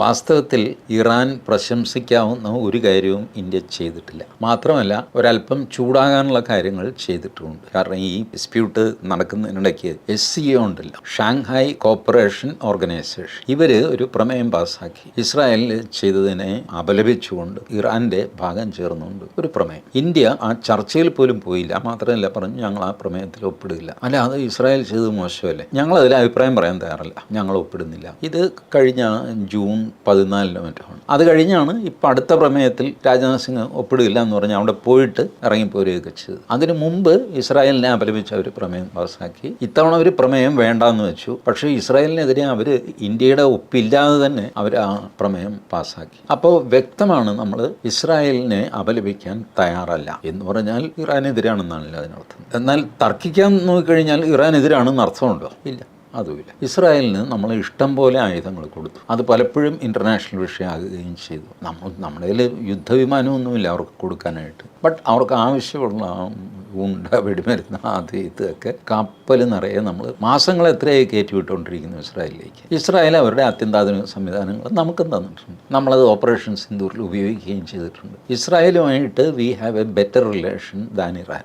വാസ്തവത്തിൽ ഇറാൻ പ്രശംസിക്കാവുന്ന ഒരു കാര്യവും ഇന്ത്യ ചെയ്തിട്ടില്ല. മാത്രമല്ല ഒരല്പം ചൂടാകാനുള്ള കാര്യങ്ങൾ ചെയ്തിട്ടുമുണ്ട്. കാരണം ഈ ഡിസ്പ്യൂട്ട് നടക്കുന്നതിനിടയ്ക്ക് SCO ഉണ്ടല്ലോ, ഷാങ്ഹായ് കോപ്പറേഷൻ ഓർഗനൈസേഷൻ, ഇവർ ഒരു പ്രമേയം പാസ്സാക്കി. ഇസ്രായേലിൽ ചെയ്തതിനെ അപലപിച്ചുകൊണ്ട് ഇറാൻ്റെ ഭാഗം ചേർന്നുകൊണ്ട് ഒരു പ്രമേയം. ഇന്ത്യ ആ ചർച്ചയിൽ പോലും പോയില്ല. മാത്രമല്ല പറഞ്ഞു ഞങ്ങൾ ആ പ്രമേയത്തിൽ ഒപ്പിടില്ല. അല്ല, അത് ഇസ്രായേൽ ചെയ്തത് മോശമല്ലേ, ഞങ്ങളതിൽ അഭിപ്രായം പറയാൻ തയ്യാറല്ല, ഞങ്ങൾ ഒപ്പിടുന്നില്ല. ഇത് കഴിഞ്ഞ ജൂൺ 14 മറ്റാണ്. അത് കഴിഞ്ഞാണ് ഇപ്പം അടുത്ത പ്രമേയത്തിൽ രാജ്നാഥ് സിംഗ് ഒപ്പിടില്ല എന്ന് പറഞ്ഞ് അവിടെ പോയിട്ട് ഇറങ്ങിപ്പോരുകയൊക്കെ ചെയ്തു. അതിനു മുമ്പ് ഇസ്രായേലിനെ അപലപിച്ച് അവർ പ്രമേയം പാസ്സാക്കി. ഇത്തവണ അവർ പ്രമേയം വേണ്ടാന്ന് വെച്ചു. പക്ഷേ ഇസ്രായേലിനെതിരെ അവർ ഇന്ത്യയുടെ ഒപ്പില്ലാതെ തന്നെ അവർ ആ പ്രമേയം പാസ്സാക്കി. അപ്പോൾ വ്യക്തമാണ് നമ്മൾ ഇസ്രായേലിനെ അപലപിക്കാൻ തയ്യാറല്ല എന്ന് പറഞ്ഞാൽ ഇറാനെതിരാണെന്നാണല്ലോ അതിനർത്ഥം. എന്നാൽ തർക്കിക്കാൻ നോക്കിക്കഴിഞ്ഞാൽ ഇറാനെതിരാണെന്ന് അർത്ഥമുണ്ടോ? ഇല്ല, അതുമില്ല. ഇസ്രായേലിന് നമ്മൾ ഇഷ്ടം പോലെ ആയുധങ്ങൾ കൊടുത്തു. അത് പലപ്പോഴും ഇൻ്റർനാഷണൽ വിഷയമാകുകയും ചെയ്തു. നമ്മുടെ കയ്യിൽ യുദ്ധവിമാനമൊന്നുമില്ല അവർക്ക് കൊടുക്കാനായിട്ട്. ബട്ട് അവർക്ക് ആവശ്യമുള്ള ഉണ്ട, വെടിമരുന്ന്, അത് ഇതൊക്കെ കപ്പൽ നിറയെ നമ്മൾ മാസങ്ങൾ എത്രയായി കയറ്റി വിട്ടുകൊണ്ടിരിക്കുന്നു ഇസ്രായേലിലേക്ക്. ഇസ്രായേൽ അവരുടെ അത്യന്താധുനിക സംവിധാനങ്ങൾ നമുക്കും തന്നിട്ടുണ്ട്. നമ്മളത് ഓപ്പറേഷൻ സിന്ദൂറിൽ ഉപയോഗിക്കുകയും ചെയ്തിട്ടുണ്ട്. ഇസ്രായേലുമായിട്ട് we have a better relation than Iran.